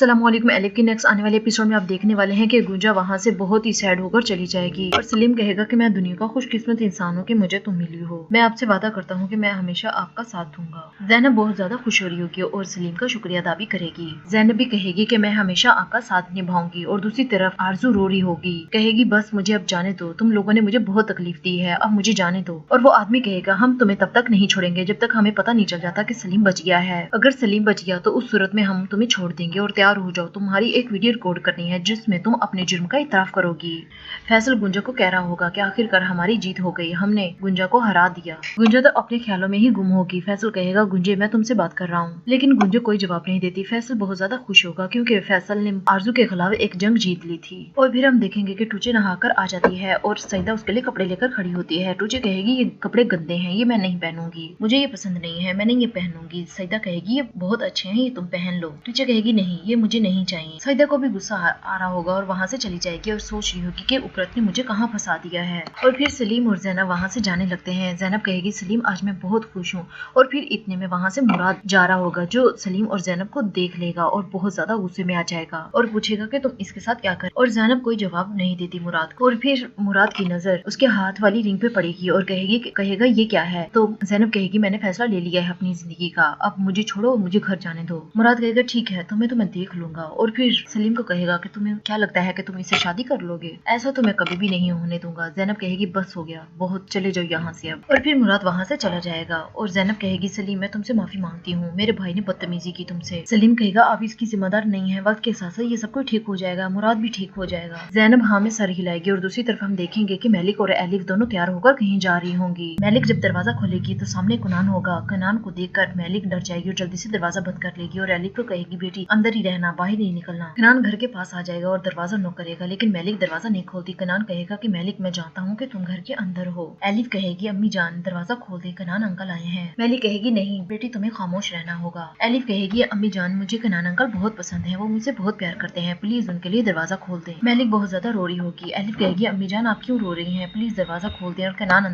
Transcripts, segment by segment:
अस्सलामुअलैकुम। एलिफ के नेक्स्ट आने वाले एपिसोड में आप देखने वाले हैं कि गुंजा वहाँ से बहुत ही सैड होकर चली जाएगी और सलीम कहेगा कि मैं दुनिया का खुशकिस्मत इंसान हूँ कि मुझे तुम मिली हो। मैं आपसे वादा करता हूँ कि मैं हमेशा आपका साथ दूंगा। ज़ैनब बहुत ज्यादा खुश हो रही होगी और सलीम का शुक्रिया अदा भी करेगी। ज़ैनब भी कहेगी कि मैं हमेशा आपका साथ निभाऊंगी और दूसरी तरफ आरजू रो रही होगी, कहेगी बस मुझे अब जाने दो, तुम लोगों ने मुझे बहुत तकलीफ दी है, अब मुझे जाने दो। और वो आदमी कहेगा हम तुम्हें तब तक नहीं छोड़ेंगे जब तक हमें पता नहीं चल जाता कि सलीम बच गया है। अगर सलीम बच गया तो उस सूरत में हम तुम्हें छोड़ देंगे और तैयार हो जाओ, तुम्हारी एक वीडियो रिकॉर्ड करनी है जिसमें तुम अपने जुर्म का इतराफ करोगी। फैसल गुंजा को कह रहा होगा कि आखिरकार हमारी जीत हो गई, हमने गुंजा को हरा दिया। गुंजा तो अपने ख्यालों में ही गुम होगी। फैसल कहेगा गुंजे मैं तुमसे बात कर रहा हूँ, लेकिन गुंजा कोई जवाब नहीं देती। फैसल बहुत ज्यादा खुश होगा क्योंकि फैसल ने आरजू के खिलाफ एक जंग जीत ली थी। और फिर हम देखेंगे कि टूचे नहाकर आ जाती है और सईदा उसके लिए कपड़े लेकर खड़ी होती है। टूचे कहेगी ये कपड़े गंदे हैं, ये मैं नहीं पहनूंगी, मुझे ये पसंद नहीं है, मैं नहीं ये पहनूंगी। सईदा कहेगी ये बहुत अच्छे हैं, ये तुम पहन लो। टूचे कहेगी नहीं ये मुझे नहीं चाहिए। सईदा को भी गुस्सा आ रहा होगा और वहाँ से चली जाएगी और सोच रही होगी कि उकरत ने मुझे कहाँ फंसा दिया है। और फिर सलीम और ज़ैनब वहाँ से जाने लगते हैं। ज़ैनब कहेगी सलीम आज मैं बहुत खुश हूँ। और फिर इतने में वहाँ से मुराद जा रहा होगा जो सलीम और ज़ैनब को देख लेगा और बहुत ज्यादा गुस्से में आ जाएगा और पूछेगा कि तुम इसके साथ क्या कर। और ज़ैनब कोई जवाब नहीं देती मुराद को। और फिर मुराद की नजर उसके हाथ वाली रिंग पे पड़ेगी और कहेगा ये क्या है। तो ज़ैनब कहेगी मैंने फैसला ले लिया है अपनी जिंदगी का, अब मुझे छोड़ो और मुझे घर जाने दो। मुराद कहेगा ठीक है तुम्हें तो मैं देख लूंगा। और फिर सलीम को कहेगा कि तुम्हें क्या लगता है कि तुम इससे शादी कर लोगे, ऐसा तो मैं कभी भी नहीं होने दूंगा। ज़ैनब कहेगी बस हो गया बहुत, चले जाओ यहाँ से अब। और फिर मुराद वहाँ से चला जाएगा और ज़ैनब कहेगी सलीम मैं तुमसे माफी मांगती हूँ, मेरे भाई ने बदतमीजी की तुमसे। सलीम कहेगा आप इसकी जिम्मेदार नहीं है, वक्त के साथ साथ ये सब कुछ ठीक हो जाएगा, मुराद भी ठीक हो जाएगा। ज़ैनब हाँ में सर हिलाएगी। और दूसरी तरफ हम देखेंगे कि मेलिक और एलिफ दोनों तैयार होकर कहीं जा रही होंगी। मेलिक जब दरवाजा खोलेगी तो सामने कुनान होगा। कुनान को देखकर मेलिक डर जाएगी और जल्दी से दरवाजा बंद कर लेगी और एलिफ को कहेगी बेटी अंदर ही रहना, बाहर नहीं निकलना। कुनान घर के पास आ जाएगा और दरवाजा नॉक करेगा लेकिन मेलिक दरवाजा नहीं खोलती। कुनान कहेगा कि मेलिक मैं जानता हूँ कि तुम घर के अंदर हो। एलिफ कहेगी अम्मी जान दरवाजा खोल दे, कुनान अंकल आए हैं। मेलिक कहेगी नहीं बेटी तुम्हें खामोश रहना होगा। एलिफ कहेगी अम्मी जान मुझे कुनान अंकल बहुत पसंद है, वो मुझसे बहुत प्यार करते हैं, प्लीज उनके लिए दरवाजा खोल दे। मेलिक बहुत ज्यादा रो रही होगी। एलिफ कहेगी अम्मी जान आप क्यों रो रही हैं, प्लीज दरवाजा खोल दे और कुनान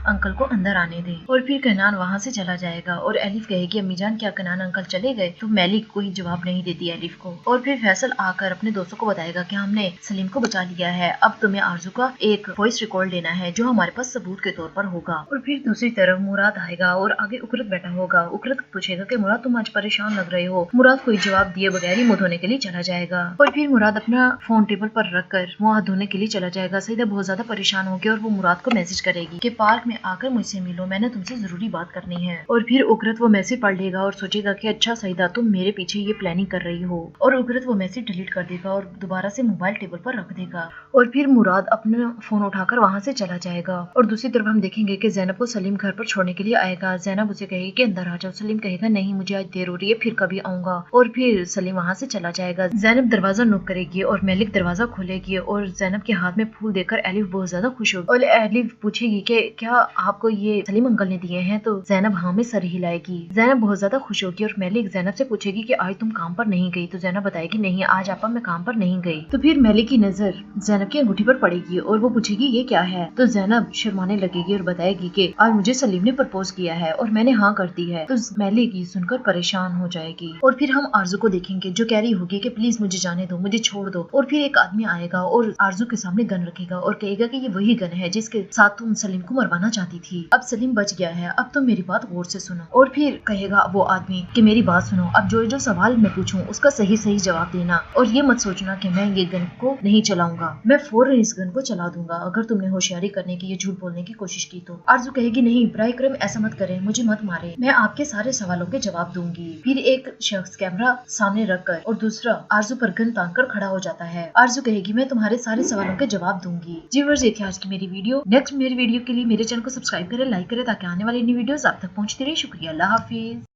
अंकल को अंदर आने दे। और फिर कुनान वहाँ से चला जाएगा और एलिफ कहेगी अम्मी जान क्या कुनान अंकल चले गए। तो मेलिक कोई जवाब नहीं देती एलिफ को। और फिर फैसल आकर अपने दोस्तों को बताएगा कि हमने सलीम को बचा लिया है, अब तुम्हें आरजू का एक वॉइस रिकॉर्ड लेना है जो हमारे पास सबूत के तौर पर होगा। और फिर दूसरी तरफ मुराद आएगा और आगे उकरत बैठा होगा। उकरत पूछेगा कि मुराद तुम आज परेशान लग रहे हो। मुराद कोई जवाब दिए बगैर ही मुंह धोने के लिए चला जाएगा। और फिर मुराद अपना फोन टेबल पर रखकर मुंह हाथ धोने के लिए चला जाएगा। सईदा बहुत ज्यादा परेशान होगी और वो मुराद को मैसेज करेगी कि पार्क में आकर मुझसे मिलो, मैंने तुमसे जरूरी बात करनी है। और फिर उकरत वो मैसेज पढ़ लेगा और सोचेगा कि अच्छा सईदा तुम मेरे पीछे ये प्लानिंग कर रही हो। और उकरत वो मैसेज डिलीट कर देगा और दोबारा से मोबाइल टेबल पर रख देगा। और फिर मुराद अपना फोन उठाकर वहाँ से चला जाएगा। और दूसरी तरफ हम देखेंगे कि ज़ैनब को सलीम घर पर छोड़ने के लिए आएगा। ज़ैनब उसे कहेगी कि अंदर आ जाओ। सलीम कहेगा नहीं मुझे आज देर हो रही है, फिर कभी आऊंगा। और फिर सलीम वहाँ से चला जाएगा। ज़ैनब दरवाजा नॉक करेगी और मेलिक दरवाजा खोलेगी और ज़ैनब के हाथ में फूल देकर एलिफ बहुत ज्यादा खुश होगी। और एलिफ पूछेगी कि क्या आपको ये सलीम अंकल ने दिए हैं। तो ज़ैनब हाँ में सर हिलाएगी। ज़ैनब बहुत ज्यादा खुश होगी और मेलिक ज़ैनब से पूछेगी कि आज तुम काम पर नहीं गई। तो ज़ैनब बताएगी नहीं आज आपा मैं काम पर नहीं गई। तो फिर मेलिक की नजर ज़ैनब की अंगूठी पर पड़ेगी और वो पूछेगी ये क्या है। तो ज़ैनब शर्माने लगेगी और बताएगी कि आज मुझे सलीम ने प्रपोज किया है और मैंने हाँ कर दी है। तो मेलिक ये सुनकर परेशान हो जाएगी। और फिर हम आरजू को देखेंगे जो कह रही होगी कि प्लीज मुझे जाने दो, मुझे छोड़ दो। और फिर एक आदमी आएगा और आरजू के सामने गन रखेगा और कहेगा कि ये वही गन है जिसके साथ तुम सलीम को मरवाना चाहती थी, अब सलीम बच गया है, अब तुम मेरी बात गौर से सुनो। और फिर कहेगा वो आदमी कि मेरी बात सुनो, अब जो सवाल मैं पूछूं उसका सही सही जवाब देना और ये मत सोचना कि मैं ये गन को नहीं चलाऊंगा, मैं फौरन इस गन को चला दूंगा अगर तुमने होशियारी करने की, ये झूठ बोलने की कोशिश की तो। आरजू कहेगी नहीं बराए करम ऐसा मत करें, मुझे मत मारे, मैं आपके सारे सवालों के जवाब दूंगी। फिर एक शख्स कैमरा सामने रखकर और दूसरा आरजू पर गन तान कर खड़ा हो जाता है। आरजू कहेगी मैं तुम्हारे सारे सवालों के जवाब दूंगी। जी व्यूअर्स ये थी आज की मेरी वीडियो। नेक्स्ट मेरी वीडियो के लिए मेरे चैनल को सब्सक्राइब करें, लाइक करें ताकि आने वाली नई वीडियोस आप तक पहुंचती रहे। शुक्रिया, अल्लाह हाफिज।